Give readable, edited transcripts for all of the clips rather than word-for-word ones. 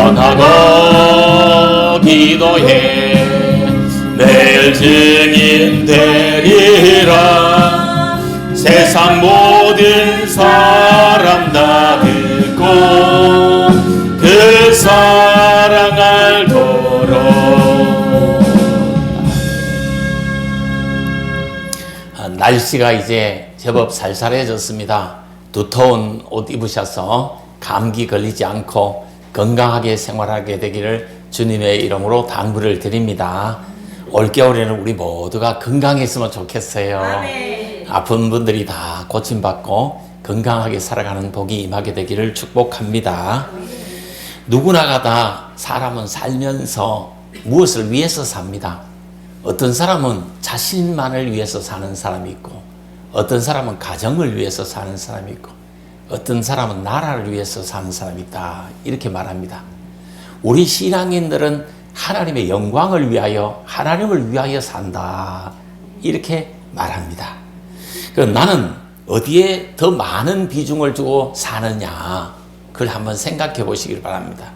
전하고 기도해 내 증인 되리라. 세상 모든 사람 다 듣고 그 사랑 알도록. 날씨가 이제 제법 쌀쌀해졌습니다. 두터운 옷 입으셔서 감기 걸리지 않고 건강하게 생활하게 되기를 주님의 이름으로 당부를 드립니다. 올겨울에는 우리 모두가 건강했으면 좋겠어요. 아멘. 아픈 분들이 다 고침받고 건강하게 살아가는 복이 임하게 되기를 축복합니다. 누구나가 다 사람은 살면서 무엇을 위해서 삽니다. 어떤 사람은 자신만을 위해서 사는 사람이 있고, 어떤 사람은 가정을 위해서 사는 사람이 있고, 어떤 사람은 나라를 위해서 사는 사람이 있다, 이렇게 말합니다. 우리 신앙인들은 하나님의 영광을 위하여, 하나님을 위하여 산다, 이렇게 말합니다. 나는 어디에 더 많은 비중을 두고 사느냐, 그걸 한번 생각해 보시길 바랍니다.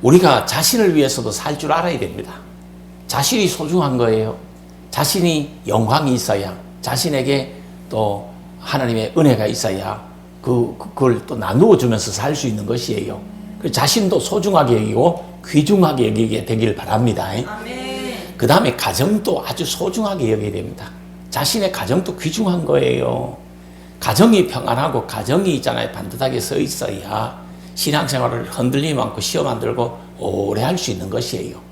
우리가 자신을 위해서도 살 줄 알아야 됩니다. 자신이 소중한 거예요. 자신이 영광이 있어야, 자신에게 또 하나님의 은혜가 있어야 그걸 또 나누어 주면서 살 수 있는 것이에요. 그 자신도 소중하게 여기고 귀중하게 여기게 되길 바랍니다. 그 다음에 가정도 아주 소중하게 여겨야 됩니다. 자신의 가정도 귀중한 거예요. 가정이 평안하고 가정이 있잖아요. 반듯하게 서 있어야 신앙생활을 흔들림 않고 시험 안 들고 오래 할 수 있는 것이에요.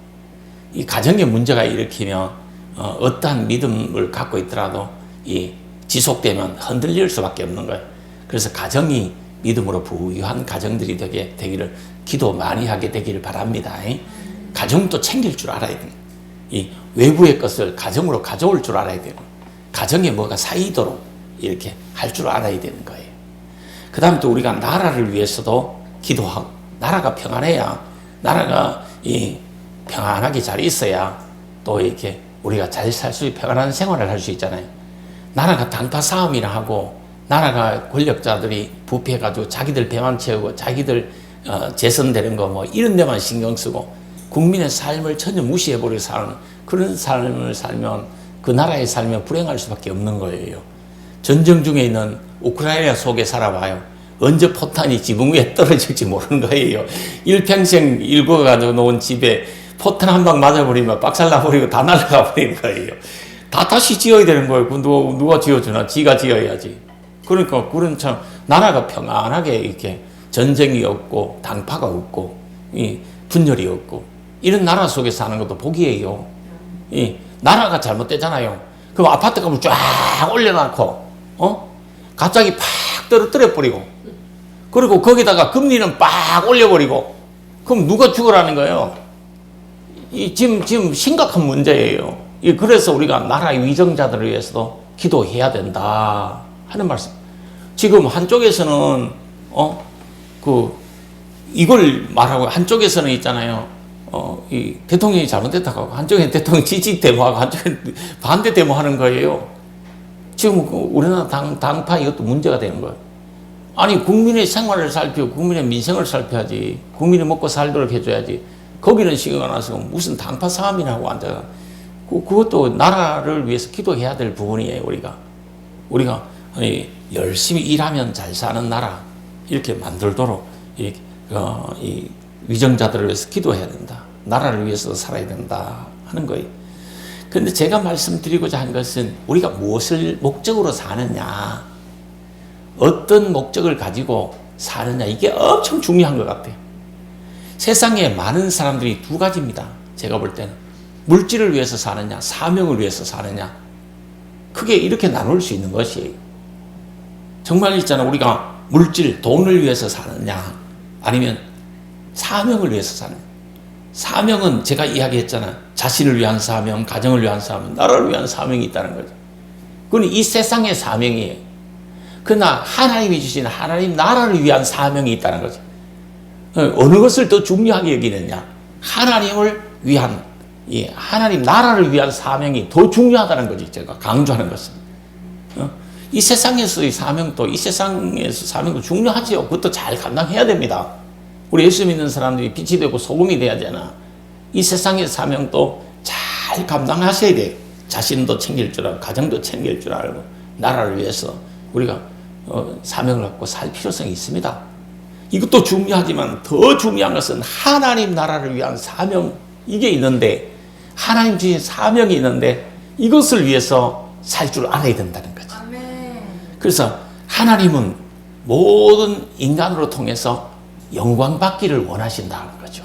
이 가정에 문제가 일으키면 어떠한 믿음을 갖고 있더라도 이 지속되면 흔들릴 수밖에 없는 거예요. 그래서 가정이 믿음으로 부유한 가정들이 되기를 기도 많이 하게 되기를 바랍니다. 가정도 챙길 줄 알아야 됩니다. 이 외부의 것을 가정으로 가져올 줄 알아야 되고, 가정에 뭐가 쌓이도록 이렇게 할 줄 알아야 되는 거예요. 그 다음에 또 우리가 나라를 위해서도 기도하고, 나라가 평안해야, 나라가 평안하게 잘 있어야 또 이렇게 우리가 잘 살 수 있고 평안한 생활을 할 수 있잖아요. 나라가 당파 싸움이나 하고, 나라가 권력자들이 부패해가지고 자기들 배만 채우고 자기들 재선되는 거 뭐 이런 데만 신경 쓰고 국민의 삶을 전혀 무시해버리고 사는 그런 삶을 살면, 그 나라에 살면 불행할 수밖에 없는 거예요. 전쟁 중에 있는 우크라이나 속에 살아봐요. 언제 포탄이 지붕 위에 떨어질지 모르는 거예요. 일평생 일궈가지고 놓은 집에 포탄 한 방 맞아버리면 박살나버리고 다 날아가 버리는 거예요. 다 다시 지어야 되는 거예요. 누가 지어주나? 지가 지어야지. 그러니까 그런 참 나라가 평안하게 이렇게 전쟁이 없고 당파가 없고 이 분열이 없고 이런 나라 속에 사는 것도 복이에요. 이 나라가 잘못되잖아요. 그럼 아파트 값을 쫙 올려놓고 갑자기 팍 떨어뜨려 버리고, 그리고 거기다가 금리는 빡 올려버리고, 그럼 누가 죽으라는 거예요? 지금 심각한 문제예요. 그래서 우리가 나라의 위정자들을 위해서도 기도해야 된다 하는 말씀. 지금 한쪽에서는 이걸 말하고, 한쪽에서는 있잖아요. 이 대통령이 잘못됐다고 하고, 한쪽에는 대통령 지지 데모하고, 한쪽에는 반대 데모하는 거예요. 지금 우리나라 당파 이것도 문제가 되는 거예요. 아니, 국민의 생활을 살피고 국민의 민생을 살펴야지. 국민이 먹고 살도록 해줘야지. 거기는 신경 안 와서 무슨 당파 싸움이나 하고 앉아가. 그것도 나라를 위해서 기도해야 될 부분이에요. 우리가 열심히 일하면 잘 사는 나라 이렇게 만들도록 이 위정자들을 위해서 기도해야 된다. 나라를 위해서 살아야 된다 하는 거예요. 그런데 제가 말씀드리고자 한 것은 우리가 무엇을 목적으로 사느냐, 어떤 목적을 가지고 사느냐, 이게 엄청 중요한 것 같아요. 세상에 많은 사람들이 두 가지입니다. 제가 볼 때는 물질을 위해서 사느냐, 사명을 위해서 사느냐, 크게 이렇게 나눌 수 있는 것이에요. 정말 있잖아, 우리가 물질, 돈을 위해서 사느냐, 아니면 사명을 위해서 사느냐. 사명은 제가 이야기했잖아. 자신을 위한 사명, 가정을 위한 사명, 나라를 위한 사명이 있다는 거죠. 그건 이 세상의 사명이에요. 그러나 하나님이 주신 하나님 나라를 위한 사명이 있다는 거죠. 어느 것을 더 중요하게 여기느냐, 하나님을 위한, 하나님 나라를 위한 사명이 더 중요하다는 거지. 제가 강조하는 것은 이 세상에서의 사명도, 이 세상에서 사명도 중요하지요. 그것도 잘 감당해야 됩니다. 우리 예수 믿는 사람들이 빛이 되고 소금이 돼야 되나? 이 세상의 사명도 잘 감당하셔야 돼요. 자신도 챙길 줄 알고 가정도 챙길 줄 알고 나라를 위해서 우리가 사명을 갖고 살 필요성이 있습니다. 이것도 중요하지만 더 중요한 것은 하나님 나라를 위한 사명, 이게 있는데, 하나님 주신 사명이 있는데 이것을 위해서 살 줄 알아야 된다는 거죠. 그래서 하나님은 모든 인간으로 통해서 영광 받기를 원하신다는 거죠.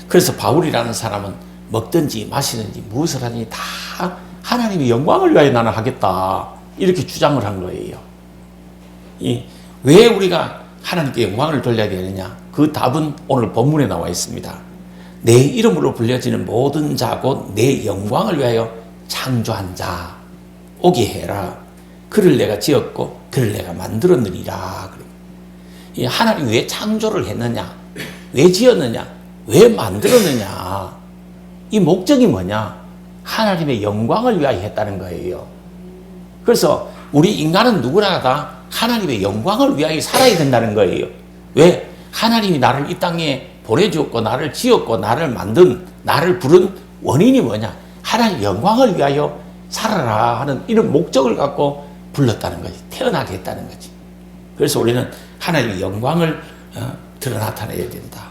그래서 바울이라는 사람은 먹든지 마시든지 무엇을 하든지 다 하나님의 영광을 위하여 나는 하겠다, 이렇게 주장을 한 거예요. 왜 우리가 하나님께 영광을 돌려야 되느냐? 그 답은 오늘 본문에 나와 있습니다. 내 이름으로 불려지는 모든 자고 내 영광을 위하여 창조한 자 오게 해라. 그를 내가 지었고 그를 내가 만들었느니라. 하나님 왜 창조를 했느냐? 왜 지었느냐? 왜 만들었느냐? 이 목적이 뭐냐? 하나님의 영광을 위하여 했다는 거예요. 그래서 우리 인간은 누구나 다 하나님의 영광을 위하여 살아야 된다는 거예요. 왜? 하나님이 나를 이 땅에 보내주었고 나를 지었고 나를 만든, 나를 부른 원인이 뭐냐? 하나님의 영광을 위하여 살아라 하는 이런 목적을 갖고 불렀다는 거지. 태어나게 했다는 거지. 그래서 우리는 하나님의 영광을 드러 나타내야 된다.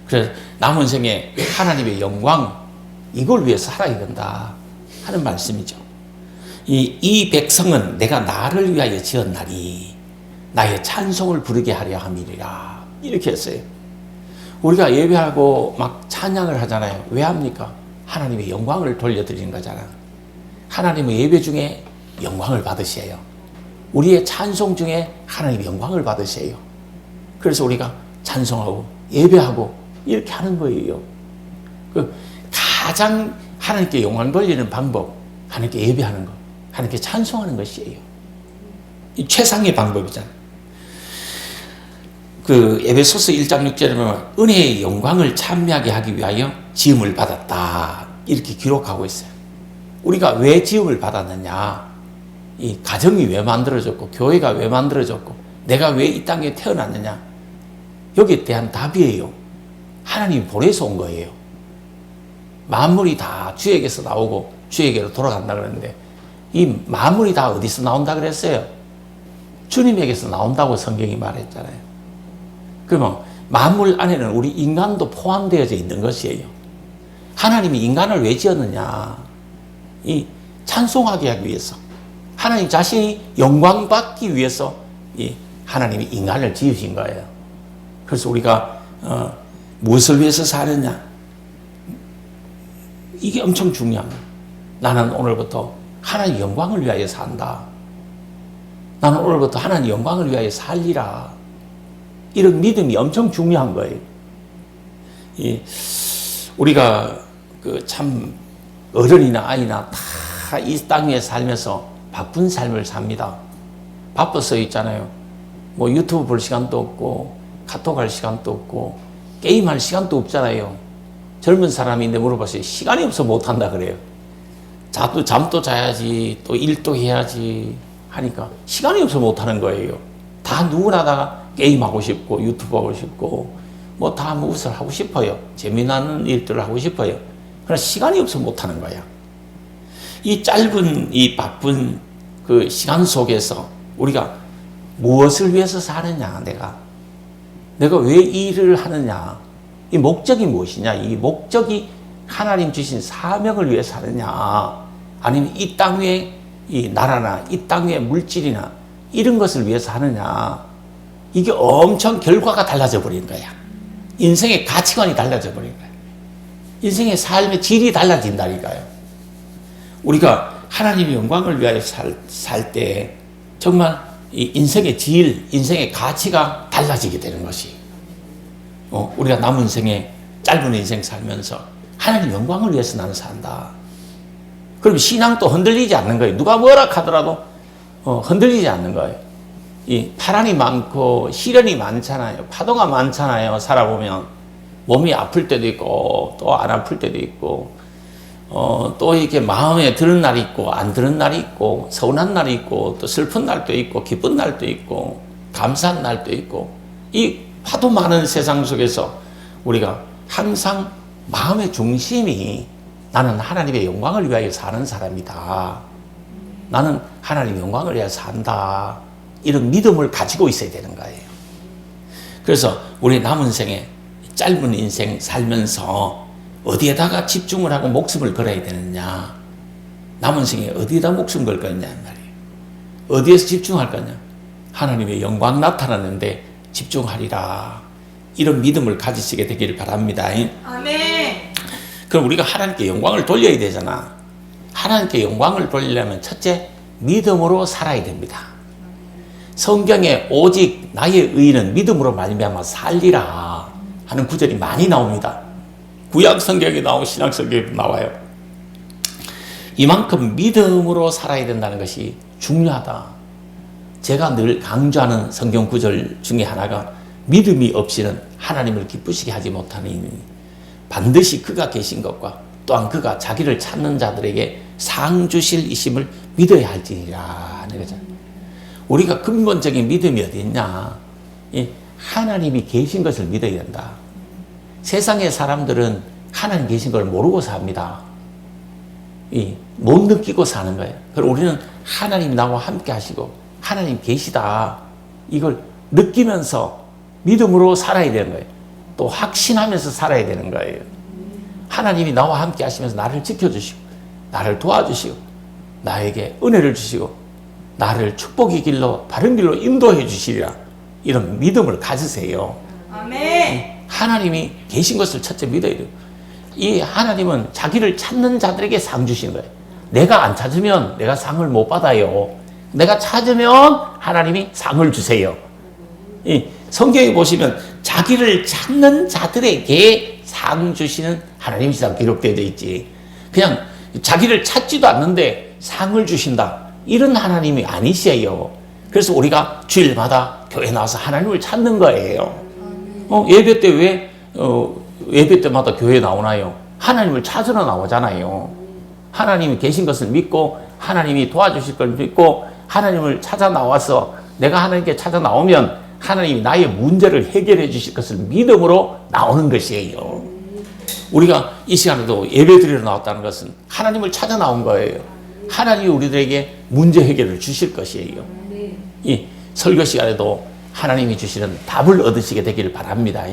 그래서 남은 생에 하나님의 영광, 이걸 위해서 살아야 된다 하는 말씀이죠. 이 백성은 내가 나를 위하여 지었나니 나의 찬송을 부르게 하려 함이리라. 이렇게 했어요. 우리가 예배하고 막 찬양을 하잖아요. 왜 합니까? 하나님의 영광을 돌려드리는 거잖아. 하나님의 예배 중에 영광을 받으세요. 우리의 찬송 중에 하나님의 영광을 받으세요. 그래서 우리가 찬송하고 예배하고 이렇게 하는 거예요. 가장 하나님께 영광 돌리는 방법, 하나님께 예배하는 것, 하나님께 찬송하는 것이에요. 이 최상의 방법이잖아요. 에베소서 1장 6절에 보면 은혜의 영광을 찬미하게 하기 위하여 지음을 받았다, 이렇게 기록하고 있어요. 우리가 왜 지음을 받았느냐? 이 가정이 왜 만들어졌고 교회가 왜 만들어졌고 내가 왜 이 땅에 태어났느냐? 여기에 대한 답이에요. 하나님이 보내서 온 거예요. 만물이 다 주에게서 나오고 주에게로 돌아간다 그랬는데 이 만물이 다 어디서 나온다 그랬어요? 주님에게서 나온다고 성경이 말했잖아요. 그러면 만물 안에는 우리 인간도 포함되어져 있는 것이에요. 하나님이 인간을 왜 지었느냐? 이 찬송하게 하기 위해서, 하나님 자신이 영광 받기 위해서 이 하나님이 인간을 지으신 거예요. 그래서 우리가 무엇을 위해서 사느냐? 이게 엄청 중요한 거예요. 나는 오늘부터 하나님 영광을 위하여 산다. 나는 오늘부터 하나님 영광을 위하여 살리라. 이런 믿음이 엄청 중요한 거예요. 우리가 참 어른이나 아이나 다 이 땅에 살면서 바쁜 삶을 삽니다. 바빠서 있잖아요. 뭐 유튜브 볼 시간도 없고 카톡 할 시간도 없고 게임할 시간도 없잖아요. 젊은 사람인데 물어봤어요. 시간이 없어 못한다 그래요. 잠도 자야지, 또 일도 해야지 하니까 시간이 없어 못하는 거예요. 다 누구나 다 게임하고 싶고 유튜브 하고 싶고 뭐 다 무엇을 하고 싶어요. 재미나는 일들을 하고 싶어요. 그러나 시간이 없어 못하는 거야. 이 짧은 이 바쁜 그 시간 속에서 우리가 무엇을 위해서 사느냐, 내가 왜 이 일을 하느냐, 이 목적이 무엇이냐, 이 목적이 하나님 주신 사명을 위해 사느냐, 아니면 이 땅 위에 이 나라나 이 땅 위에 물질이나 이런 것을 위해서 하느냐, 이게 엄청 결과가 달라져 버리는 거야. 인생의 가치관이 달라져 버리는 거야. 인생의 삶의 질이 달라진다니까요. 우리가 하나님의 영광을 위하여 살 때 정말 이 인생의 질, 인생의 가치가 달라지게 되는 것이. 우리가 남은 생에 짧은 인생 살면서 하나님 영광을 위해서 나는 산다. 그럼 신앙도 흔들리지 않는 거예요. 누가 뭐라 하더라도 흔들리지 않는 거예요. 이 파란이 많고 시련이 많잖아요. 파도가 많잖아요. 살아보면 몸이 아플 때도 있고 또 안 아플 때도 있고 또 이렇게 마음에 드는 날이 있고 안 드는 날이 있고 서운한 날이 있고 또 슬픈 날도 있고 기쁜 날도 있고 감사한 날도 있고 이 하도 많은 세상 속에서 우리가 항상 마음의 중심이 나는 하나님의 영광을 위하여 사는 사람이다. 나는 하나님의 영광을 위하여 산다. 이런 믿음을 가지고 있어야 되는 거예요. 그래서 우리 남은 생에 짧은 인생 살면서 어디에다가 집중을 하고 목숨을 걸어야 되느냐. 남은 생에 어디에다 목숨 걸 거냐 말이에요. 어디에서 집중할 거냐. 하나님의 영광 나타나는데 집중하리라. 이런 믿음을 가지시게 되기를 바랍니다. 아멘. 그럼 우리가 하나님께 영광을 돌려야 되잖아. 하나님께 영광을 돌리려면 첫째, 믿음으로 살아야 됩니다. 성경에 오직 나의 의는 믿음으로 말미암아 살리라 하는 구절이 많이 나옵니다. 구약 성경에 나오고 신약 성경에도 나와요. 이만큼 믿음으로 살아야 된다는 것이 중요하다. 제가 늘 강조하는 성경 구절 중에 하나가 믿음이 없이는 하나님을 기쁘시게 하지 못하니 반드시 그가 계신 것과 또한 그가 자기를 찾는 자들에게 상 주실 이심을 믿어야 할지니라 하는 거죠. 우리가 근본적인 믿음이 어디 있냐? 하나님이 계신 것을 믿어야 된다. 세상의 사람들은 하나님 계신 걸 모르고 삽니다. 못 느끼고 사는 거예요. 그럼 우리는 하나님이 나와 함께 하시고 하나님 계시다. 이걸 느끼면서 믿음으로 살아야 되는 거예요. 또 확신하면서 살아야 되는 거예요. 하나님이 나와 함께 하시면서 나를 지켜주시고 나를 도와주시고 나에게 은혜를 주시고 나를 축복의 길로 바른 길로 인도해 주시리라. 이런 믿음을 가지세요. 아멘. 하나님이 계신 것을 첫째 믿어야 돼요. 이 하나님은 자기를 찾는 자들에게 상 주시는 거예요. 내가 안 찾으면 내가 상을 못 받아요. 내가 찾으면 하나님이 상을 주세요. 성경에 보시면 자기를 찾는 자들에게 상 주시는 하나님이시라고 기록되어 있지. 그냥 자기를 찾지도 않는데 상을 주신다. 이런 하나님이 아니세요. 그래서 우리가 주일마다 교회 나와서 하나님을 찾는 거예요. 예배 때 왜 예배 때마다 교회에 나오나요? 하나님을 찾으러 나오잖아요. 하나님이 계신 것을 믿고 하나님이 도와주실 걸 믿고 하나님을 찾아 나와서 내가 하나님께 찾아 나오면 하나님이 나의 문제를 해결해 주실 것을 믿음으로 나오는 것이에요. 우리가 이 시간에도 예배 드리러 나왔다는 것은 하나님을 찾아 나온 거예요. 하나님이 우리들에게 문제 해결을 주실 것이에요. 이 설교 시간에도 하나님이 주시는 답을 얻으시게 되기를 바랍니다.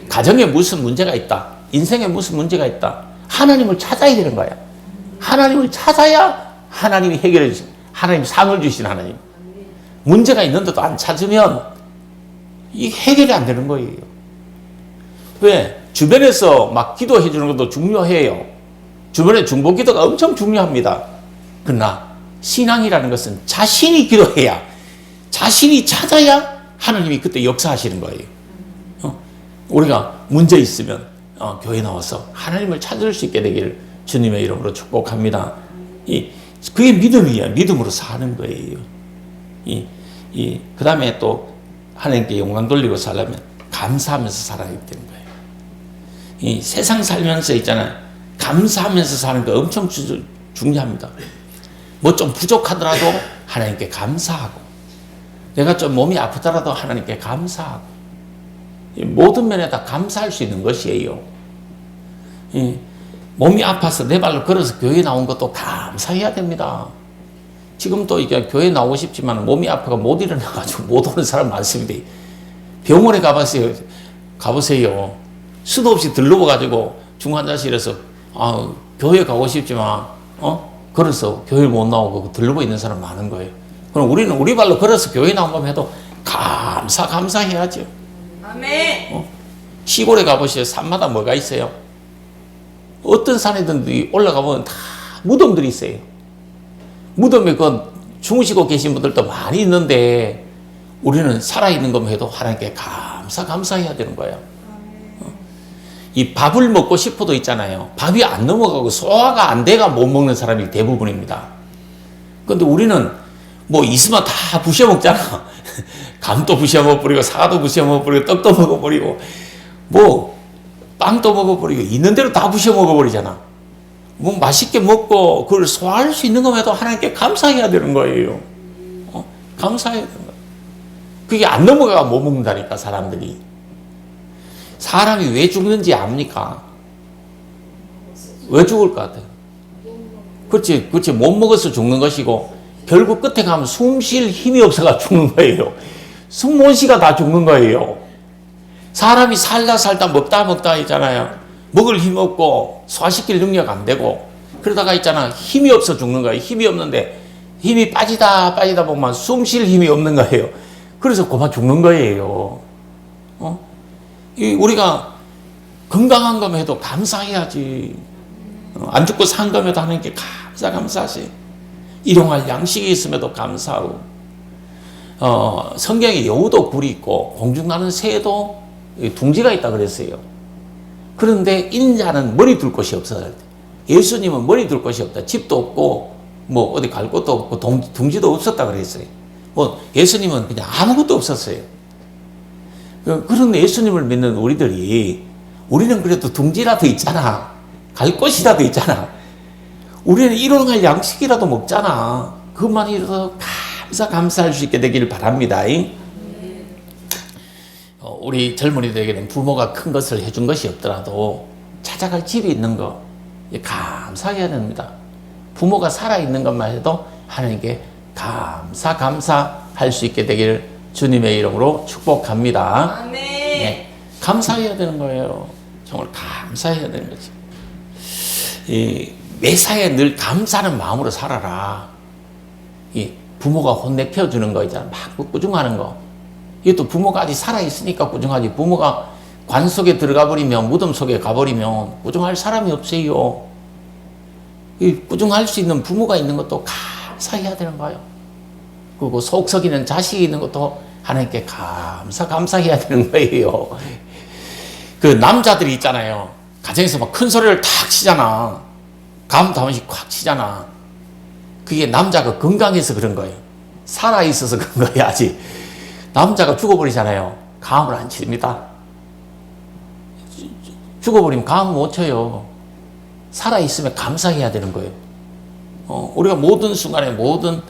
가정에 무슨 문제가 있다. 인생에 무슨 문제가 있다. 하나님을 찾아야 되는 거야. 하나님을 찾아야 하나님이 해결해 주신, 하나님 상을 주신 하나님. 문제가 있는데도 안 찾으면 이 해결이 안 되는 거예요. 왜? 주변에서 막 기도해 주는 것도 중요해요. 주변에 중보 기도가 엄청 중요합니다. 그러나 신앙이라는 것은 자신이 기도해야, 자신이 찾아야 하나님이 그때 역사하시는 거예요. 우리가 문제 있으면 교회 나와서 하나님을 찾을 수 있게 되기를 주님의 이름으로 축복합니다. 그게 믿음이야. 믿음으로 사는 거예요. 그 다음에 또 하나님께 영광 돌리고 살려면 감사하면서 살아야 되는 거예요. 이 세상 살면서 있잖아요. 감사하면서 사는 거 엄청 중요합니다. 뭐 좀 부족하더라도 하나님께 감사하고, 내가 좀 몸이 아프더라도 하나님께 감사하고, 모든 면에 다 감사할 수 있는 것이에요. 몸이 아파서 내 발로 걸어서 교회 나온 것도 감사해야 됩니다. 지금 또 이게 교회 나오고 싶지만 몸이 아파가 못 일어나가지고 못 오는 사람 많습니다. 병원에 가보세요. 수도 없이 들러가지고 중환자실에서 교회 가고 싶지만 걸어서 교회 못 나오고 들러고 있는 사람 많은 거예요. 그럼 우리는 우리 발로 걸어서 교회 나온 해도 감사해야죠. 아멘. 시골에 가보세요. 산마다 뭐가 있어요? 어떤 산이든지 올라가보면 다 무덤들이 있어요. 무덤에 주무시고 계신 분들도 많이 있는데 우리는 살아있는 것만 해도 하나님께 감사해야 되는 거예요. 이 밥을 먹고 싶어도 있잖아요. 밥이 안 넘어가고 소화가 안 돼가 못 먹는 사람이 대부분입니다. 그런데 우리는 뭐 있으면 다 부셔 먹잖아. 감도 부셔 먹어버리고 사과도 부셔 먹어버리고 떡도 먹어버리고 뭐 빵도 먹어버리고 있는 대로 다 부셔 먹어버리잖아. 뭐 맛있게 먹고 그걸 소화할 수 있는 것만 해도 하나님께 감사해야 되는 거예요. 감사해야 되는 거예요. 그게 안 넘어가 못 먹는다니까 사람들이. 사람이 왜 죽는지 압니까? 왜 죽을 것 같아요? 그렇지, 그렇지. 못 먹어서 죽는 것이고, 결국 끝에 가면 숨 쉴 힘이 없어가 죽는 거예요. 숨 못 쉬가 다 죽는 거예요. 사람이 살다 먹다 있잖아요. 먹을 힘 없고, 소화시킬 능력 안 되고, 그러다가 있잖아. 힘이 없어 죽는 거예요. 힘이 없는데, 힘이 빠지다 보면 숨 쉴 힘이 없는 거예요. 그래서 그만 죽는 거예요. 우리가 건강한 거면 해도 감사해야지. 안 죽고 산 거면 하나님께 감사하지. 일용할 양식이 있음에도 감사하고. 성경에 여우도 굴이 있고 공중 나는 새도 둥지가 있다 그랬어요. 그런데 인자는 머리 둘 곳이 없어요. 예수님은 머리 둘 곳이 없다. 집도 없고 뭐 어디 갈 곳도 없고 둥지도 없었다 그랬어요. 뭐 예수님은 그냥 아무것도 없었어요. 그런데 예수님을 믿는 우리는 그래도 둥지라도 있잖아. 갈 곳이라도 있잖아. 우리는 일용할 양식이라도 먹잖아. 그것만이라도 감사할 수 있게 되기를 바랍니다. 우리 젊은이들에게는 부모가 큰 것을 해준 것이 없더라도 찾아갈 집이 있는 거 감사해야 됩니다. 부모가 살아있는 것만 해도 하나님께 감사할 수 있게 되기를 주님의 이름으로 축복합니다. 아멘. 네, 감사해야 되는 거예요. 정말 감사해야 되는 거지. 매사에 늘 감사하는 마음으로 살아라. 부모가 혼내 펴주는 거 있잖아. 막 꾸중하는 거. 이것도 부모가 아직 살아있으니까 꾸중하지. 부모가 관 속에 들어가 버리면, 무덤 속에 가버리면 꾸중할 사람이 없어요. 꾸중할 수 있는 부모가 있는 것도 감사해야 되는 거예요. 그리고 속 썩이는 자식이 있는 것도 하나님께 감사해야 되는 거예요. 그 남자들이 있잖아요. 가정에서 막 큰 소리를 탁 치잖아. 감도 한 번씩 콱 치잖아. 그게 남자가 건강해서 그런 거예요. 살아있어서 그런 거예요, 아직. 남자가 죽어버리잖아요. 감을 안 칩니다. 죽어버리면 감을 못 쳐요. 살아있으면 감사해야 되는 거예요. 우리가 모든 순간에 모든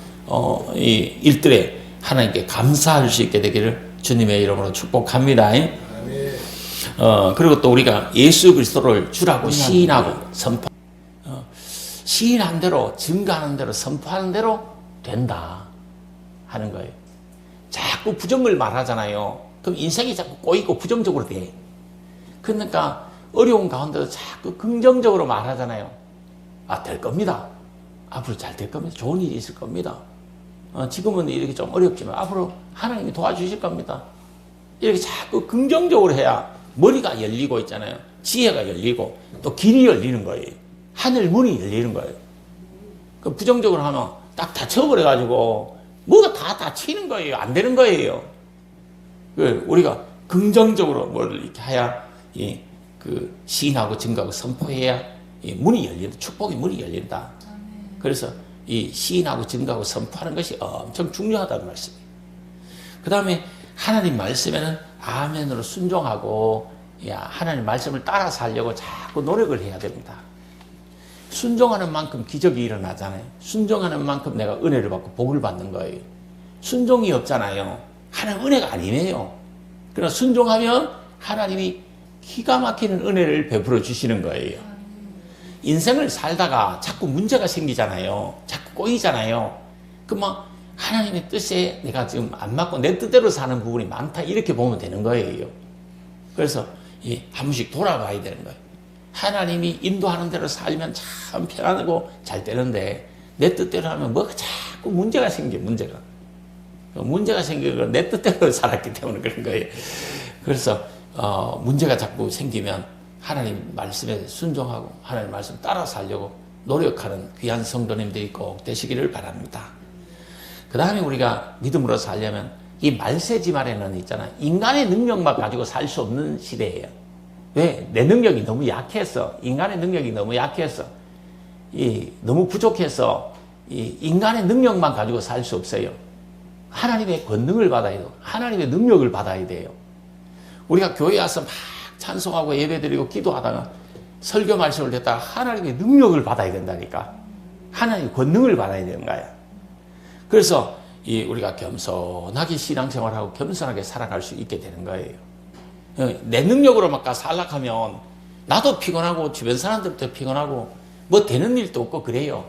이 일들에 하나님께 감사할 수 있게 되기를 주님의 이름으로 축복합니다. 그리고 또 우리가 예수 그리스도를 주라고 시인하고 선포, 시인한 대로, 증거하는 대로, 선포하는 대로 된다 하는 거예요. 자꾸 부정을 말하잖아요. 그럼 인생이 자꾸 꼬이고 부정적으로 돼. 그러니까 어려운 가운데도 자꾸 긍정적으로 말하잖아요. 될 겁니다. 앞으로 잘 될 겁니다. 좋은 일이 있을 겁니다. 지금은 이렇게 좀 어렵지만 앞으로 하나님이 도와주실 겁니다. 이렇게 자꾸 긍정적으로 해야 머리가 열리고 있잖아요. 지혜가 열리고 또 길이 열리는 거예요. 하늘 문이 열리는 거예요. 그 부정적으로 하면 딱 닫혀버려가지고 뭐가 다 닫히는 거예요. 안 되는 거예요. 우리가 긍정적으로 뭘 이렇게 해야 그 시인하고 증거하고 선포해야 문이 열린다. 축복의 문이 열린다. 그래서 이 시인하고 증거하고 선포하는 것이 엄청 중요하다는 말씀이에요. 그 다음에 하나님 말씀에는 아멘으로 순종하고 하나님 말씀을 따라 살려고 자꾸 노력을 해야 됩니다. 순종하는 만큼 기적이 일어나잖아요. 순종하는 만큼 내가 은혜를 받고 복을 받는 거예요. 순종이 없잖아요. 하나님 은혜가 아니네요. 그러나 순종하면 하나님이 기가 막히는 은혜를 베풀어 주시는 거예요. 인생을 살다가 자꾸 문제가 생기잖아요. 자꾸 꼬이잖아요. 막 하나님의 뜻에 내가 지금 안 맞고 내 뜻대로 사는 부분이 많다. 이렇게 보면 되는 거예요. 그래서 한 번씩 돌아봐야 되는 거예요. 하나님이 인도하는 대로 살면 참 편안하고 잘 되는데 내 뜻대로 하면 뭐가 자꾸 문제가 생겨. 문제가 생기고 내 뜻대로 살았기 때문에 그런 거예요. 그래서 문제가 자꾸 생기면 하나님 말씀에 순종하고 하나님 말씀 따라 살려고 노력하는 귀한 성도님들이 꼭 되시기를 바랍니다. 그 다음에 우리가 믿음으로 살려면 이 말세지 말에는 있잖아. 인간의 능력만 가지고 살 수 없는 시대예요. 왜? 내 능력이 너무 약해서, 인간의 능력이 너무 약해서, 너무 부족해서, 인간의 능력만 가지고 살 수 없어요. 하나님의 권능을 받아야 돼요. 하나님의 능력을 받아야 돼요. 우리가 교회 와서 막 찬송하고 예배드리고 기도하다가 설교 말씀을 듣다가 하나님의 능력을 받아야 된다니까. 하나님의 권능을 받아야 되는 거야. 그래서 우리가 겸손하게 신앙생활하고 겸손하게 살아갈 수 있게 되는 거예요. 내 능력으로만 살락하면 나도 피곤하고 주변 사람들도 피곤하고 뭐 되는 일도 없고 그래요.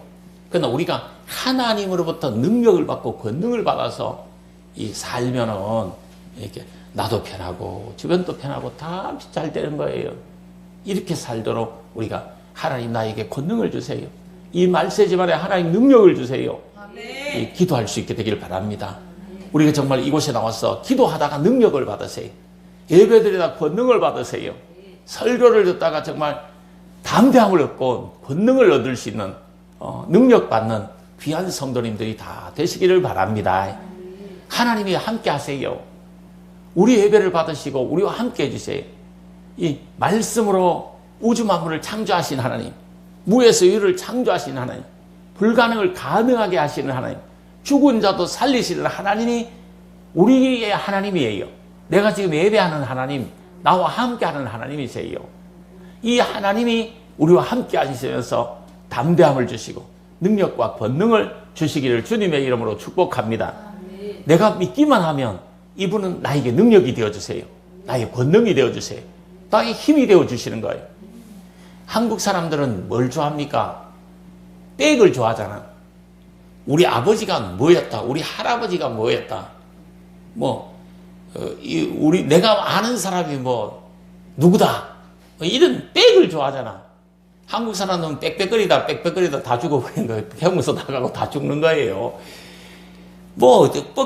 그러나 우리가 하나님으로부터 능력을 받고 권능을 받아서 이 살면은 이렇게 나도 편하고 주변도 편하고 다 잘 되는 거예요. 이렇게 살도록 우리가 하나님 나에게 권능을 주세요. 이 말세지만에 하나님 능력을 주세요. 아멘. 기도할 수 있게 되기를 바랍니다. 우리가 정말 이곳에 나와서 기도하다가 능력을 받으세요. 예배드리다 권능을 받으세요. 설교를 듣다가 정말 담대함을 얻고 권능을 얻을 수 있는 능력 받는 귀한 성도님들이 다 되시기를 바랍니다. 하나님이 함께 하세요. 우리 예배를 받으시고 우리와 함께 해주세요. 이 말씀으로 우주 만물을 창조하신 하나님, 무에서 유를 창조하신 하나님, 불가능을 가능하게 하시는 하나님, 죽은 자도 살리시는 하나님이 우리의 하나님이에요. 내가 지금 예배하는 하나님, 나와 함께하는 하나님이세요. 이 하나님이 우리와 함께 하시면서 담대함을 주시고 능력과 권능을 주시기를 주님의 이름으로 축복합니다. 내가 믿기만 하면 이분은 나에게 능력이 되어주세요. 나의 권능이 되어주세요. 나의 힘이 되어주시는 거예요. 한국 사람들은 뭘 좋아합니까? 백을 좋아하잖아. 우리 아버지가 뭐였다. 우리 할아버지가 뭐였다. 내가 아는 사람이 누구다. 이런 백을 좋아하잖아. 한국 사람은 빽빽거리다 다 죽어버린 거예요. 병원에서 나가고 다 죽는 거예요.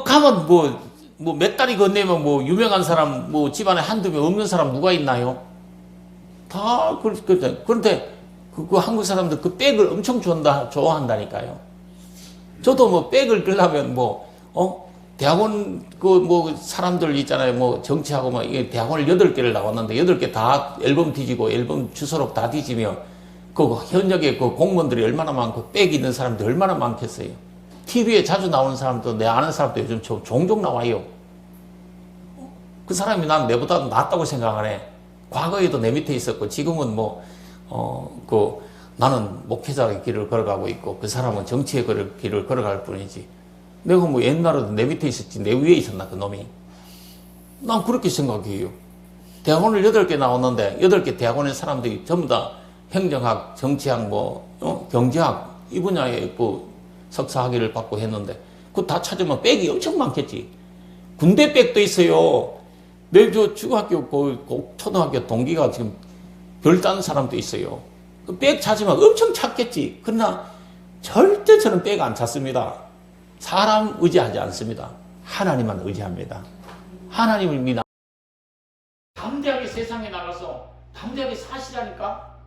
가면 몇 달이 건네면 유명한 사람, 집안에 한두 명 없는 사람 누가 있나요? 다 그런데 그 한국 사람들 그 백을 엄청 좋아한다니까요. 저도 백을 들려면 대학원 사람들 있잖아요. 정치하고 이게 대학원을 8개를 나왔는데 8개 다 앨범 뒤지고 앨범 주소록 다 뒤지면 현역에 공무원들이 얼마나 많고 백 있는 사람들이 얼마나 많겠어요. TV에 자주 나오는 사람도 내 아는 사람도 요즘 종종 나와요. 그 사람이 난 내보다 낫다고 생각하네. 과거에도 내 밑에 있었고 지금은 나는 목회자의 길을 걸어가고 있고 그 사람은 정치의 길을 걸어갈 뿐이지. 내가 옛날에도 내 밑에 있었지 내 위에 있었나 그 놈이. 난 그렇게 생각해요. 대학원을 8개 나왔는데 8개 대학원의 사람들이 전부 다 행정학, 정치학, 경제학 이 분야에 석사 학위를 받고 했는데 그거 다 찾으면 백이 엄청 많겠지. 군대 백도 있어요. 내 중학교, 초등학교 동기가 지금 별 따는 사람도 있어요. 그 백 찾으면 엄청 찾겠지. 그러나 절대 저는 백 안 찾습니다. 사람 의지하지 않습니다. 하나님만 의지합니다. 하나님을 믿어. 담대하게 세상에 나가서 담대하게 사시라니까.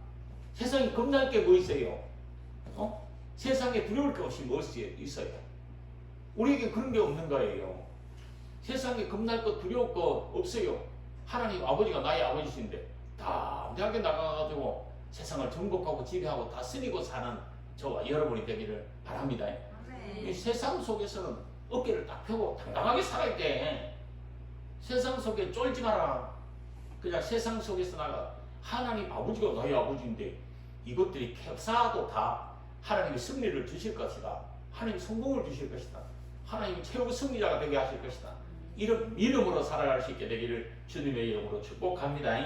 세상에 겁날 게 뭐 있어요? 세상에 두려울 게 없이 무엇이 있어요? 우리에게 그런 게 없는 거예요. 세상에 겁날 거 두려울 거 없어요. 하나님 아버지가 나의 아버지신데 담대하게 나가가지고 세상을 정복하고 지배하고 다스리고 사는 저와 여러분이 되기를 바랍니다. 이 세상 속에서는 어깨를 딱 펴고 당당하게 살아야 돼. 세상 속에 쫄지 마라. 그냥 세상 속에서 나가 하나님 아버지가 나의 아버지인데 이것들이 캡사도 다 하나님이 승리를 주실 것이다. 하나님이 성공을 주실 것이다. 하나님이 최고 승리자가 되게 하실 것이다. 이런 믿음으로 살아갈 수 있게 되기를 주님의 이름으로 축복합니다.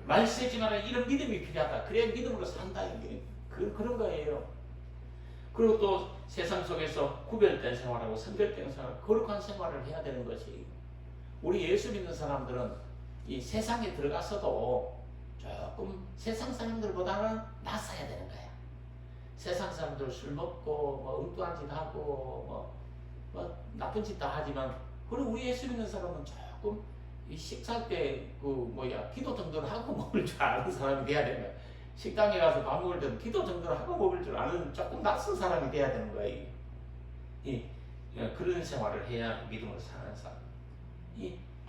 말세지만 이런 믿음이 필요하다. 그래야 믿음으로 산다. 그런 거예요. 그리고 또 세상 속에서 구별된 생활하고 선별된 생활, 거룩한 생활을 해야 되는 것이 우리 예수 믿는 사람들은 이 세상에 들어가서도 조금 세상 사람들보다는 낫어야 되는 거야. 세상 사람들 술 먹고 엉뚱한 짓 하고 나쁜 짓 다 하지만 그리고 우리 예수 믿는 사람은 조금 이 식사할 때 기도 정도를 하고 먹을 줄 아는 사람이 돼야 되는 거야. 식당에 가서 밥 먹을 때도 기도 정도를 하고 먹을 줄 아는 조금 낯선 사람이 돼야 되는 거예요. 그런 생활을 해야 믿음으로 사는 사람.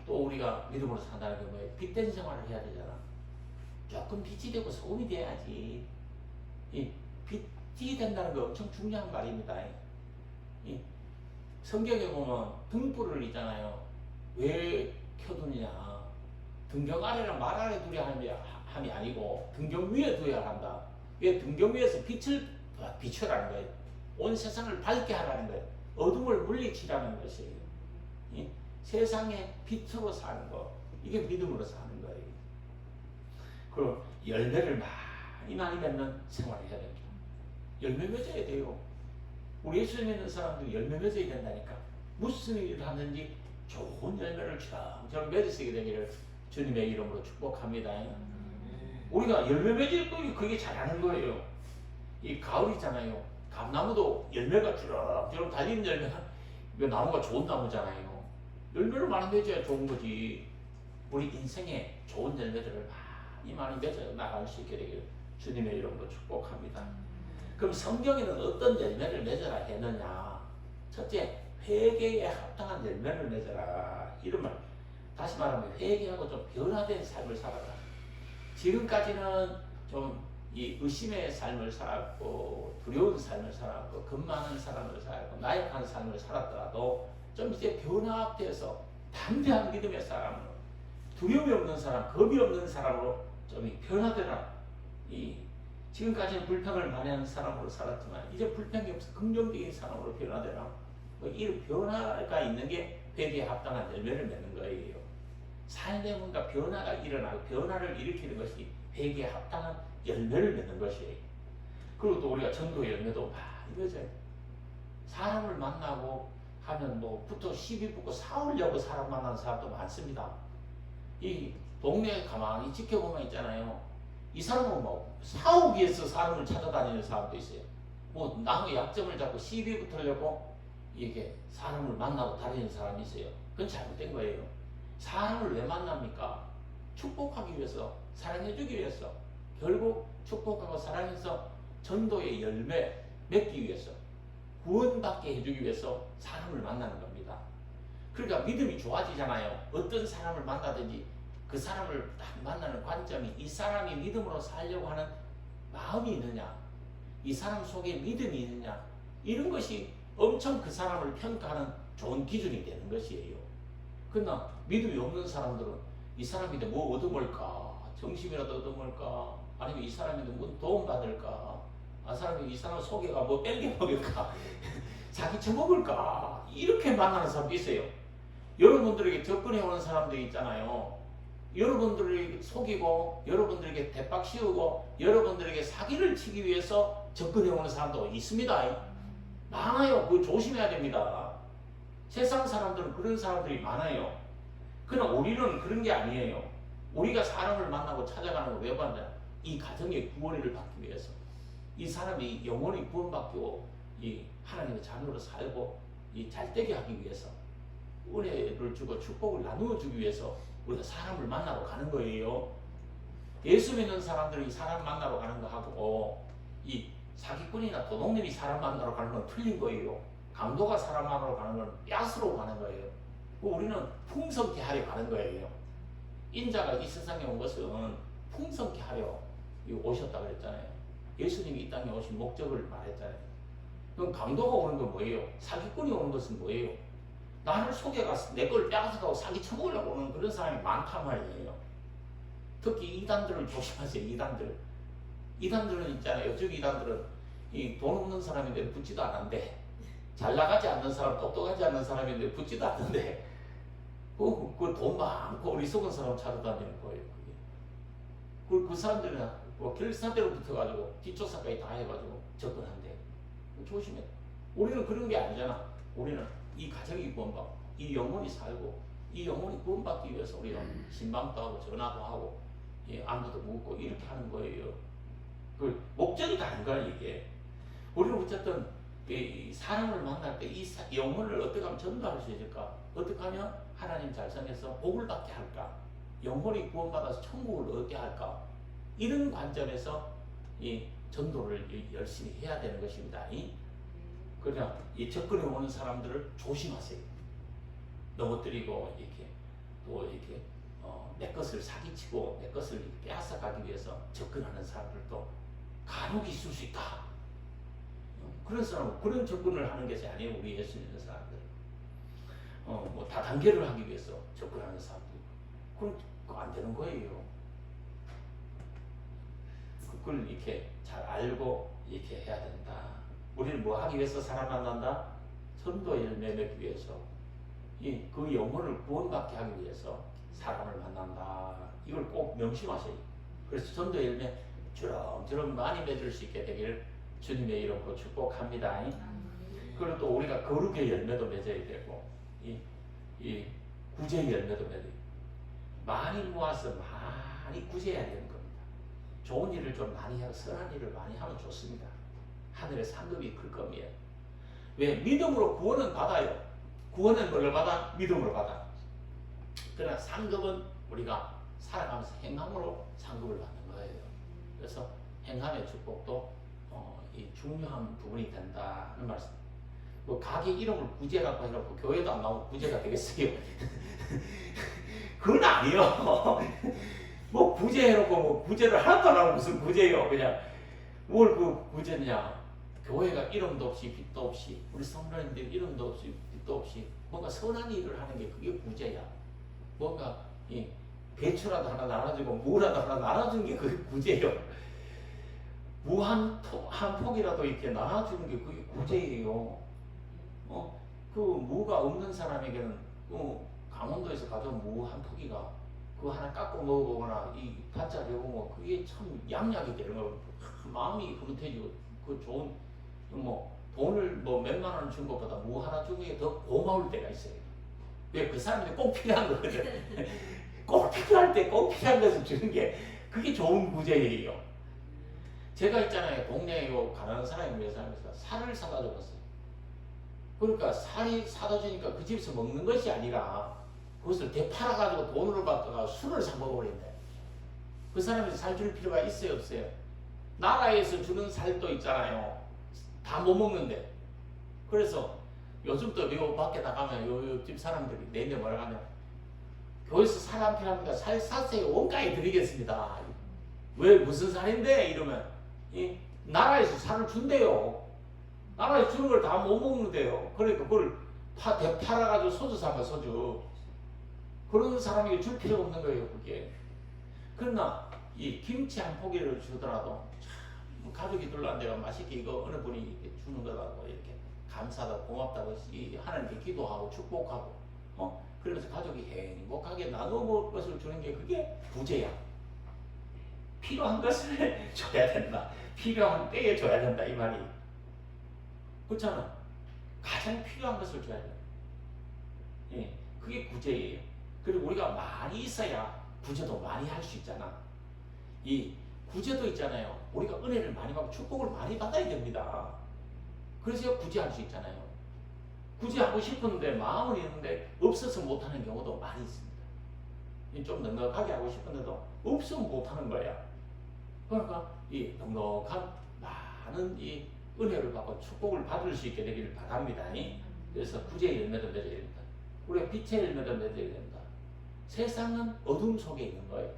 또 우리가 믿음으로 산다는 게 뭐예요? 빛된 생활을 해야 되잖아. 조금 빛이 되고 소금이 돼야지. 빛이 된다는 게 엄청 중요한 말입니다. 성경에 보면 등불을 있잖아요. 왜 켜두느냐? 등경 아래랑 말 아래 두려 함이 아니고 등경 위에 두어야 한다. 왜 등경 위에서 빛을 비추라는 거예요. 온 세상을 밝게 하라는 거예요. 어둠을 물리치라는 것이에요. 세상에 빛으로 사는 거, 이게 믿음으로 사는 거예요. 그럼 열매를 많이 맺는 생활을 해야 됩니다. 열매 맺어야 돼요. 우리 예수 믿는 사람들 열매 맺어야 된다니까. 무슨 일을 하든지 좋은 열매를 저런 맺으시게 되기를 주님의 이름으로 축복합니다. 우리가 열매 맺을 때 그게 잘하는 거예요. 이 가을이잖아요. 감나무도 열매가 주렁주렁 달리는 열매가, 나무가 좋은 나무잖아요. 열매를 많이 맺어야 좋은 거지. 우리 인생에 좋은 열매들을 많이 맺어 나갈 수 있게 되기를 주님의 이름으로 축복합니다. 그럼 성경에는 어떤 열매를 맺어라 했느냐? 첫째, 회개에 합당한 열매를 맺어라. 이런 말. 다시 말하면 회개하고 좀 변화된 삶을 살아라. 지금까지는 좀 이 의심의 삶을 살았고, 두려운 삶을 살았고, 겁 많은 삶을 살았고, 나약한 삶을 살았더라도 좀 이제 변화돼서 담대한 믿음의 사람으로, 두려움이 없는 사람, 겁이 없는 사람으로 좀 변화되라. 지금까지는 불평을 많이 하는 사람으로 살았지만 이제 불평이 없어 긍정적인 사람으로 변화되라. 이 변화가 있는 게 회개에 합당한 열매를 맺는 거예요. 삶에 뭔가 변화가 일어나고 변화를 일으키는 것이 회개에 합당한 열매를 맺는 것이에요. 그리고 또 우리가 전도의 열매도 많이 맺어요. 사람을 만나고 하면 붙어 시비 붙고 싸우려고 사람 만나는 사람도 많습니다. 이 동네에 가만히 지켜보면 있잖아요. 이 사람은 싸우기 위해서 사람을 찾아다니는 사람도 있어요. 남의 약점을 잡고 시비 붙으려고 이게 사람을 만나고 다니는 사람이 있어요. 그건 잘못된 거예요. 사람을 왜 만납니까? 축복하기 위해서, 사랑해주기 위해서, 결국 축복하고 사랑해서 전도의 열매 맺기 위해서, 구원받게 해주기 위해서 사람을 만나는 겁니다. 그러니까 믿음이 좋아지잖아요. 어떤 사람을 만나든지 그 사람을 딱 만나는 관점이 이 사람이 믿음으로 살려고 하는 마음이 있느냐, 이 사람 속에 믿음이 있느냐, 이런 것이 엄청 그 사람을 평가하는 좋은 기준이 되는 것이에요. 그러나 믿음이 없는 사람들은 이 사람인데 뭐 얻어먹을까, 정심이라도 얻어먹을까, 아니면 이 사람인데 뭐 도움 받을까, 이 사람 속에가 뭐 뺄게 먹을까, 자기 처먹을까, 이렇게 만나는 사람도 있어요. 여러분들에게 접근해 오는 사람들이 있잖아요. 여러분들을 속이고 여러분들에게 대박 씌우고 여러분들에게 사기를 치기 위해서 접근해 오는 사람도 있습니다. 많아요. 그거 조심해야 됩니다. 세상 사람들은 그런 사람들이 많아요. 그러나 우리는 그런 게 아니에요. 우리가 사람을 만나고 찾아가는 거 왜 받냐? 이 가정의 구원을 받기 위해서, 이 사람이 영원히 구원받고 이 하나님의 자녀로 살고 이 잘되게 하기 위해서, 은혜를 주고 축복을 나누어 주기 위해서 우리가 사람을 만나러 가는 거예요. 예수 믿는 사람들이 사람 만나러 가는 거 하고 이 사기꾼이나 도둑놈이 사람 만나러 가는 건 틀린 거예요. 강도가 사람 만나러 가는 건 뺏으러 가는 거예요. 우리는 풍성케 하려 가는 거예요. 인자가 이 세상에 온 것은 풍성케 하려 오셨다 그랬잖아요. 예수님이 이 땅에 오신 목적을 말했잖아요. 그럼 강도가 오는 건 뭐예요? 사기꾼이 오는 것은 뭐예요? 나를 속여가서 내 걸 빼앗아가고 사기 쳐먹으려고 오는 그런 사람이 많단 말이에요. 특히 이단들을 조심하세요. 이단들은 있잖아요. 저기 이단들은 이 돈 없는 사람인데 붙지도 않는데, 잘 나가지 않는 사람, 똑똑하지 않는 사람인데 붙지도 않는데, 그 돈 많고 어리석은 사람 찾아다니는 거예요. 그 사람들은 결사대로 붙어가지고 뒷조사까지 다 해가지고 접근한대. 조심해. 우리는 그런 게 아니잖아. 우리는 이 가정이 구원받고 이 영혼이 살고 이 영혼이 구원받기 위해서 우리가 신방도 하고 전화도 하고 안부도 묻고 이렇게 하는 거예요. 그 목적이 다른 거야 이게. 우리는 어쨌든 이 사람을 만날 때 이 영혼을 어떻게 하면 전도할 수 있을까? 어떻게 하면 하나님 잘성해서 복을 받게 할까? 영혼이 구원받아서 천국을 얻게 할까? 이런 관점에서 이 전도를 열심히 해야 되는 것입니다. 그러나 이 접근해 오는 사람들을 조심하세요. 넘어뜨리고 이렇게 또 이렇게 내 것을 사기치고 내 것을 빼앗아 가기 위해서 접근하는 사람들도 간혹 있을 수 있다. 그런 사람, 그런 접근을 하는 것이 아니에요. 우리 예수 믿는 사람들. 다단계를 하기 위해서 접근하는 사람들. 그건 안 되는 거예요. 그걸 이렇게 잘 알고 이렇게 해야 된다. 우리는 뭐 하기 위해서 사람 만난다? 전도 열매 맺기 위해서, 그 영혼을 구원받게 하기 위해서 사람을 만난다. 이걸 꼭 명심하세요. 그래서 전도 열매 주렁주렁 많이 맺을 수 있게 되기를 주님의 이름으로 축복합니다. 그리고 또 우리가 거룩의 열매도 맺어야 되고 이 구제의 열매도 맺어야 되고 많이 모아서 많이 구제해야 되는 겁니다. 좋은 일을 좀 많이 하고 선한 일을 많이 하면 좋습니다. 하늘의 상급이 클 겁니다. 왜? 믿음으로 구원은 받아요. 구원은 뭘로 받아? 믿음으로 받아. 그러나 상급은 우리가 살아가면서 행함으로 상급을 받는 거예요. 그래서 행함의 축복도 이 중요한 부분이 된다는 말씀. 뭐 가게 이름을 구제 갖고 해놓고 교회도 안 나오고 구제가 되겠어요? 그건 아니요. 뭐 구제해놓고 뭐 구제를 하나도 안 하고 무슨 구제요? 그냥 뭘 그 구제냐? 교회가 이름도 없이 빛도 없이 우리 성도님들 이름도 없이 빛도 없이 뭔가 선한 일을 하는 게 그게 구제야. 뭔가 이 배추라도 하나 나눠주고 무라도 하나 나눠주는 게 그게 구제예요. 무 한 폭이라도 이렇게 나눠주는 게 그게 구제예요. 그 무가 없는 사람에게는 강원도에서 가져온 무 한 포기가 그거 하나 깎고 먹어보거나 이 밭자리 보면 그게 참 양약이 되는 거예요. 마음이 흐뭇해지고 그 좋은 뭐 돈을 뭐 몇만 원 준 것보다 무 하나 주는 게 더 고마울 때가 있어요. 왜? 그 사람들이 꼭 필요한 거거든. 꼭 필요할 때 꼭 필요한 것을 주는 게 그게 좋은 구제예요. 제가 있잖아요. 동네에 가난한 사람이 위해서 하면서 살을 사다 줬어요. 그러니까 살이 사다 주니까 그 집에서 먹는 것이 아니라 그것을 되팔아가지고 돈으로 받다가 술을 사 먹어버린대. 그 사람이 살 줄 필요가 있어요, 없어요? 나라에서 주는 살도 있잖아요. 다 못 먹는데. 그래서 요즘 또 요 밖에 나가면 요 옆집 사람들이 내내 뭐라 하면 교회에서 살 안 필요합니다. 살 사세요. 원가에 드리겠습니다. 왜 무슨 살인데? 이러면 나라에서 살을 준대요. 나라에서 주는 걸 다 못 먹는데요. 그러니까 그걸 팔아가지고 소주 사면 소주. 그런 사람에게 줄 필요가 없는 거예요, 그게. 그러나 이 김치 한 포기를 주더라도 참 가족이 둘러앉아가 맛있게 이거 어느 분이 이렇게 주는 거라고 이렇게 감사하다 고맙다고 하나님께 기도하고 축복하고 그러면서 가족이 행복하게 나눠 먹을 것을 주는 게 그게 구제야. 필요한 것을 줘야 된다. 필요한 때에 줘야 된다 이 말이. 그렇잖아. 가장 필요한 것을 줘야 된다. 예, 그게 구제예요. 그리고 우리가 많이 있어야 구제도 많이 할 수 있잖아. 이 구제도 있잖아요. 우리가 은혜를 많이 받고 축복을 많이 받아야 됩니다. 그래서 구제할 수 있잖아요. 구제하고 싶은데 마음은 있는데 없어서 못하는 경우도 많이 있습니다. 좀 넉넉하게 하고 싶은데도 없으면 못하는 거야. 그러니까 이 넉넉한 많은 이 은혜를 받고 축복을 받을 수 있게 되기를 바랍니다. 그래서 구제의 열매도 맺어야 됩니다. 우리가 빛의 열매도 맺어야 됩니다. 세상은 어둠 속에 있는 거예요.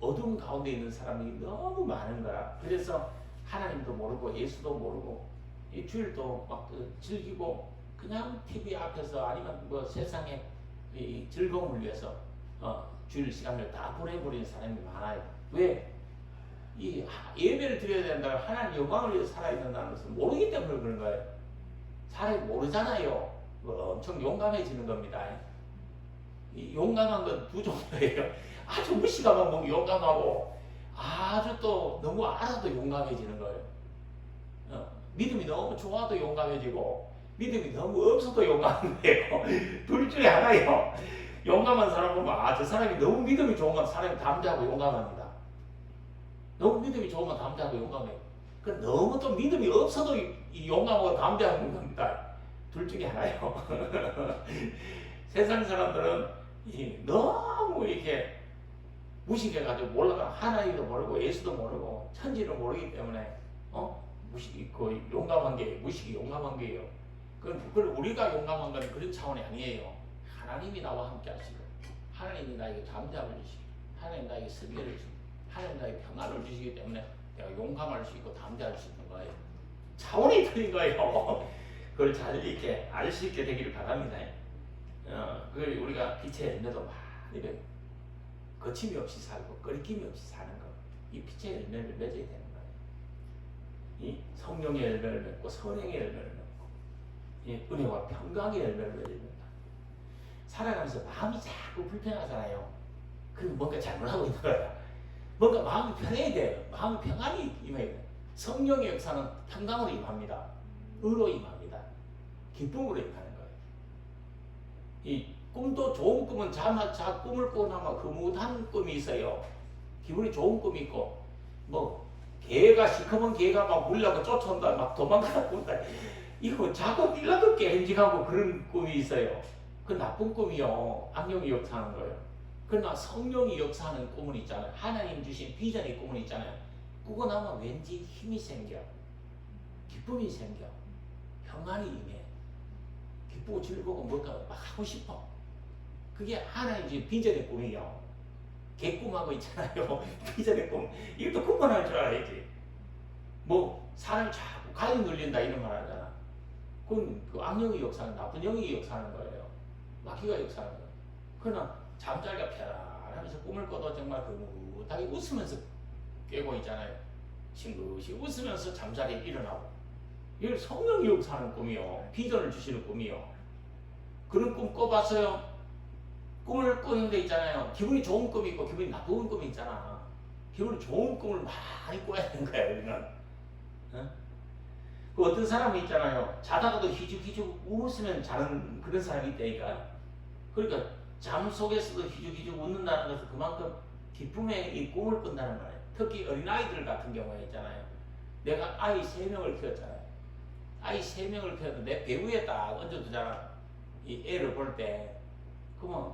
어둠 가운데 있는 사람이 너무 많은 거야. 그래서 하나님도 모르고 예수도 모르고 이 주일도 막 즐기고 그냥 TV 앞에서 아니면 뭐 세상의 이 즐거움을 위해서 주일 시간을 다 보내버리는 사람이 많아요. 왜? 이 예배를 드려야 된다고 하나님 영광을 위해서 살아야 된다는 것을 모르기 때문에 그런 거예요. 사람이 모르잖아요. 엄청 용감해지는 겁니다. 이 용감한 건 두 종류예요. 아주 무시감한 건 용감하고 아주 또 너무 알아도 용감해지는 거예요. 믿음이 너무 좋아도 용감해지고 믿음이 너무 없어도 용감해요. 둘 중에 하나예요. 용감한 사람 보면 저 사람이 너무 믿음이 좋은 건 사람이 담대하고 용감합니다. 너무 믿음이 좋으면 담대하고 용감해요. 너무 또 믿음이 없어도 용감하고 담대한 겁니다. 둘 중에 하나예요. 세상 사람들은 너무 이렇게 무식해가지고 몰라가 하나님도 모르고 예수도 모르고 천지를 모르기 때문에 무식이 용감한 게 무식이 용감한 게요. 그걸 우리가 용감한 건 그런 차원이 아니에요. 하나님이 나와 함께 하시고 하나님이 나에게 담대함을 주시고 하나님이 나에게 승리를 주시고 하나님이 나에게 평안을 주시기 때문에 내가 용감할 수 있고 담대할 수 있는 거예요. 차원이 틀린 거예요. 그걸 잘 이렇게 알 수 있게 되기를 바랍니다. 그걸 우리가 빛의 열매도 많이 거침이 없이 살고 끓김이 없이 사는 거. 이 빛의 열매를 맺어야 되는 거예요. 이 성령의 열매를 맺고 선행의 열매를 맺고 이 은혜와 평강의 열매를 맺어야 된다. 살아가면서 마음이 자꾸 불편하잖아요. 그럼 뭔가 잘못하고 있는 거야. 뭔가 마음이 편해야 돼요. 마음이 평안이 임해야 돼요. 성령의 역사는 평강으로 임합니다. 의로 임합니다. 기쁨으로 임하는 거예요. 이 꿈도 좋은 꿈은 꿈을 꾸고 나면 흐뭇한 꿈이 있어요. 기분이 좋은 꿈이 있고, 뭐 개가 시커먼 개가 막 물려고 쫓아온다, 막 도망가다 본다. 이거 자꾸 빌라도 깨름직하고 그런 꿈이 있어요. 그 나쁜 꿈이요. 악령이 역사하는 거예요. 그러나 성령이 역사하는 꿈은 있잖아요. 하나님 주신 비전의 꿈은 있잖아요. 꾸고 나면 왠지 힘이 생겨. 기쁨이 생겨. 평안이 임해. 기쁘고 즐거고 뭔가 막 하고 싶어. 그게 하나님 주신 비전의 꿈이요. 개꿈하고 있잖아요. 비전의 꿈. 이것도 꿈만 할 줄 알아야지. 뭐 사람이 자꾸 가위 눌린다 이런 말 하잖아. 그건 그 악령이 역사하는, 나쁜 영이 역사하는 거예요. 마귀가 역사하는 거예요. 그러나 잠자리가 편안하면서 꿈을 꿔도 정말 흐뭇하게 웃으면서 깨고 있잖아요. 싱긋이 웃으면서 잠자리에 일어나고. 이걸 성령이 역사하는 꿈이요. 비전을 주시는 꿈이요. 그런 꿈 꿔봤어요? 꿈을 꾸는 데 있잖아요. 기분이 좋은 꿈이 있고 기분이 나쁜 꿈이 있잖아. 기분이 좋은 꿈을 많이 꿔야 되는 거야, 우리는. 어? 그 어떤 사람이 있잖아요. 자다가도 희죽희죽 웃으면 자는 그런 사람이 있다니까. 그러니까 잠 속에서도 희죽희죽 웃는다는 것은 그만큼 기쁨의 이 꿈을 꾼다는 말이에요. 특히 어린아이들 같은 경우에 있잖아요. 내가 아이 3명을 키웠잖아요. 아이 3명을 키웠는데 내 배우에 딱 얹어두잖아. 이 애를 볼 때. 그러면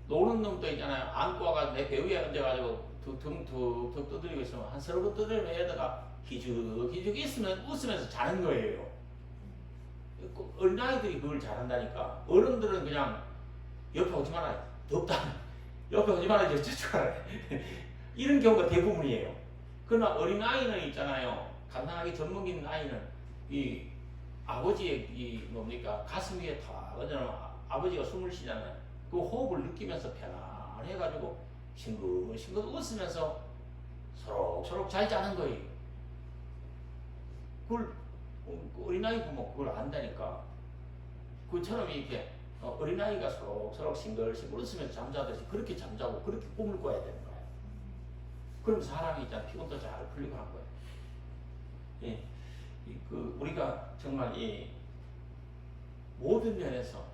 노는 놈도 있잖아요. 안고 와가지고 내 배우에 얹어가지고 툭툭툭툭 두드리고 있으면 한 서너 번 두드리면 애다가 희죽희죽 있으면 웃으면서 자는 거예요. 어린아이들이 그걸 잘한다니까. 어른들은 그냥 옆에 오지 마라. 덥다. 옆에 오지 마라. 저쪽 가라. 이런 경우가 대부분이에요. 그러나 어린아이는 있잖아요. 간단하게 전문기인 아이는 이 아버지의 이 뭡니까 가슴 위에 탁 얹어놓으면 아버지가 숨을 쉬잖아요. 그 호흡을 느끼면서 편안해가지고 싱긋싱긋 웃으면서 소록소록 잘 자는 거예요. 그걸 어린아이 부모 그걸 안다니까. 그처럼 이렇게 어린아이가 소록소록 싱글싱글 웃으면서 잠자듯이 그렇게 잠자고 그렇게 꿈을 꿔야 되는 거예요. 그럼 사람이 있잖아 피곤도 잘 풀리고 한 거예요. 예, 우리가 정말 이 모든 면에서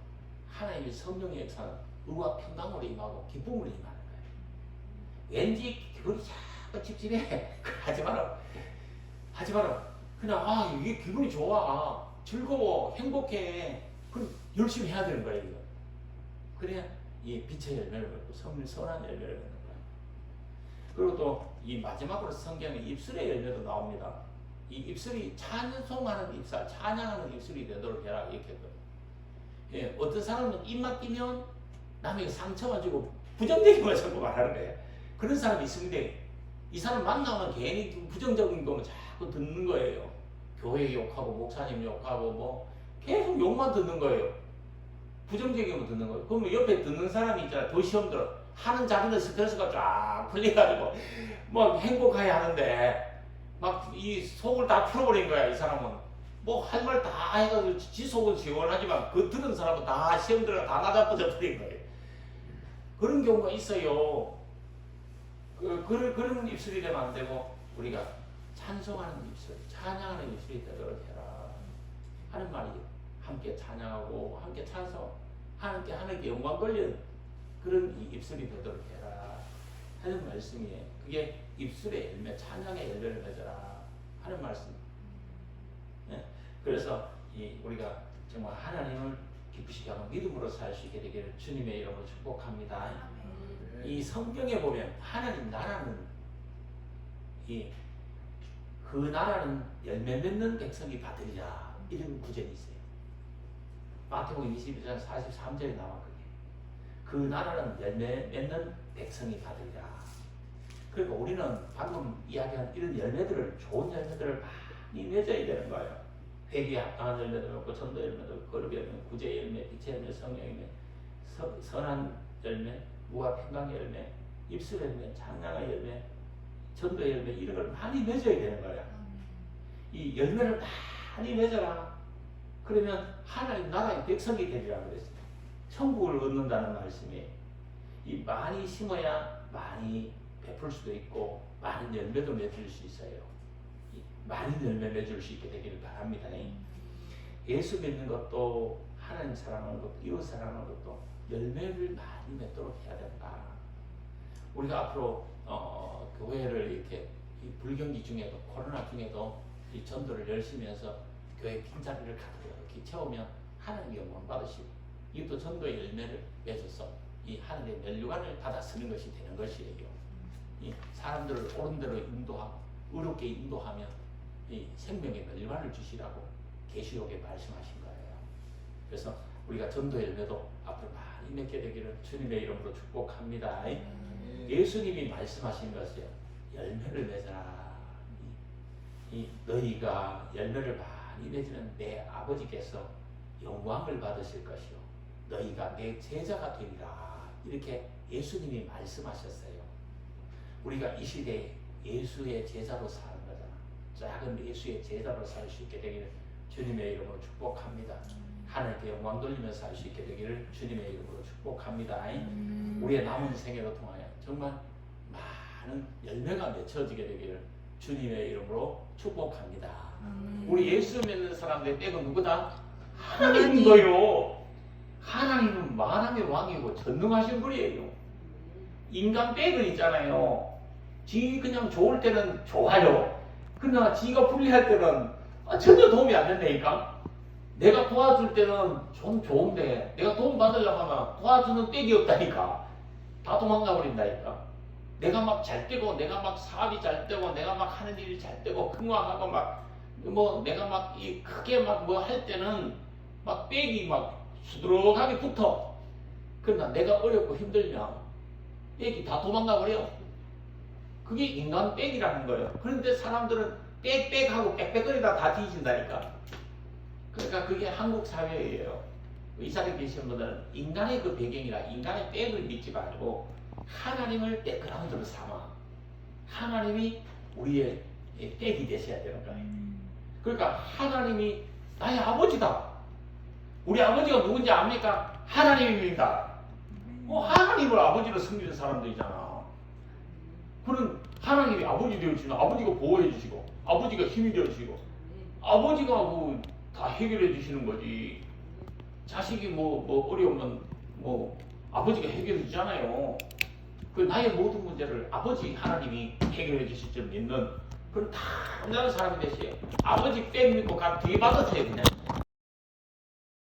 하나님의 성령의 역사는 의와 평강으로 임하고 기쁨으로 임하는 거예요. 왠지 기분이 자꾸 찝찝해. 하지 마라. 하지 마라. 그냥 이게 기분이 좋아. 즐거워. 행복해. 그럼 열심히 해야 되는 거예요. 이거. 그래야 이 빛의 열매를 맺고 선한 열매를 맺는 거예요. 그리고 또 이 마지막으로 성경에 입술의 열매도 나옵니다. 이 입술이 찬송하는 입술, 찬양하는 입술이 되도록 해라 이렇게 했거든요. 예, 어떤 사람은 입만 띄면 남에게 상처만 주고 부정적인 자꾸 말하는 거예요. 그런 사람이 있습니다. 이 사람 만나면 괜히 부정적인 거면 자꾸 듣는 거예요. 교회 욕하고 목사님 욕하고 뭐 계속 욕만 듣는 거예요. 부정적인 거 듣는 거예요. 그러면 옆에 듣는 사람이 있잖아요. 더 시험 들어. 하는 자기는 스트레스가 쫙 풀려가지고 막 행복하게 하는데 막 이 속을 다 풀어버린 거야. 이 사람은 뭐 할 말 다 해가지고 지 속은 시원하지만 그 들은 사람은 다 시험 들어 다 낮아버려 버린 거예요. 그런 경우가 있어요. 그런 입술이 되면 안 되고 우리가 찬송하는 입술, 찬양하는 입술이 되도록 해라 하는 말이죠. 함께 찬양하고 함께 찬송, 함께 하나님께 영광 돌리는 그런 이 입술이 되도록 해라 하는 말씀이에요. 그게 입술의 열매, 찬양의 열매를 맺어라 하는 말씀. 네? 그래서 우리가 정말 하나님을 기쁘시게 하고 믿음으로 살 수 있게 되기를 주님의 이름으로 축복합니다. 이 성경에 보면 하나님 나라는 그 나라는 열매 맺는 백성이 받으리라 이런 구절이 있어요. 마태복음 22장 43절에 나와 그게. 그 나라는 열매 맺는 백성이 받으리라. 그러니까 우리는 방금 이야기한 이런 열매들을 좋은 열매들을 많이 맺어야 되는 거예요. 회개에 합당한 열매도 맺고 전도 열매도 거룩 열매, 구제 열매, 빛의 열매, 성령 열매, 선한 열매, 무와 평강의 열매, 입술 열매, 찬양의 열매, 전도 열매 이런 걸 많이 맺어야 되는 거야. 이 열매를 많이 맺어라. 그러면 하나님 나라의 백성이 되리라 그랬어요. 천국을 얻는다는 말씀이 이 많이 심어야 많이 베풀 수도 있고 많은 열매도 맺을 수 있어요. 많은 열매 맺을 수 있게 되기를 바랍니다. 예수 믿는 것도 하나님 사랑하는 것도 이웃 사랑하는 것도 열매를 많이 맺도록 해야 된다. 우리가 앞으로 교회를 이렇게 이 불경기 중에도 코로나 중에도 이 전도를 열심히 해서 교회 빈자리를 가득히 채우면 하나님 영광 받으시고 이것도 전도의 열매를 맺어서 이 하나님의 면류관을 받아 쓰는 것이 되는 것이에요. 이 사람들을 옳은 대로 인도하고 의롭게 인도하면 이 생명의 면류관을 주시라고 계시록에 말씀하신 거예요. 그래서 우리가 전도 열매도 앞으로 많이 맺게 되기를 주님의 이름으로 축복합니다. 예수님이 말씀하신 것이요, 열매를 맺어라. 너희가 열매를 많이 맺으면 내 아버지께서 영광을 받으실 것이요 너희가 내 제자가 되리라. 이렇게 예수님이 말씀하셨어요. 우리가 이 시대에 예수의 제자로 사는 거잖아. 작은 예수의 제자로 살 수 있게 되기를 주님의 이름으로 축복합니다. 하나님께 영광 돌리며 살 수 있게 되기를 주님의 이름으로 축복합니다. 우리의 남은 생애를 통하여 정말 많은 열매가 맺혀지게 되기를 주님의 이름으로 축복합니다. 우리 예수 믿는 사람들의 백은 누구다? 하나님도요. 하나님은 만왕의 왕이고 전능하신 분이에요. 인간 백은 있잖아요. 지 그냥 좋을 때는 좋아요. 그러나 지가 불리할 때는 전혀 도움이 안 된다니까. 내가 도와줄 때는 좀 좋은데 내가 도움 받으려고 하면 도와주는 백이 없다니까. 다 도망가 버린다니까. 내가 막 잘 되고 내가 막 사업이 잘 되고 내가 막 하는 일이 잘 되고 흥왕하고 막 뭐 내가 막 이 크게 막 뭐 할 때는 막 백이 막 수두룩하게 붙어. 그러나 내가 어렵고 힘들면 백이 다 도망가 버려. 그게 인간 백이라는 거예요. 그런데 사람들은 빽빽하고 빽빽거리다 다 뒤진다니까. 그러니까 그게 한국 사회예요. 이 자리에 계신 분들은 인간의 그 배경이라 인간의 백을 믿지 말고 하나님을 백그라운드로 삼아 하나님이 우리의 백이 되셔야 되는 거예요. 그러니까 하나님이 나의 아버지다. 우리 아버지가 누군지 압니까? 하나님입니다. 하나님을 아버지로 섬기는 사람들이잖아. 그런 하나님이 아버지 되어주시면 아버지가 보호해 주시고 아버지가 힘이 되어주시고 아버지가 뭐 다 해결해 주시는 거지. 자식이 뭐 어려우면 뭐 아버지가 해결해 주잖아요. 그 나의 모든 문제를 아버지 하나님이 해결해 주실 줄 믿는 그런 단단한 사람이 되세요. 아버지 백 믿고 가 뒤에 받으세요 그냥.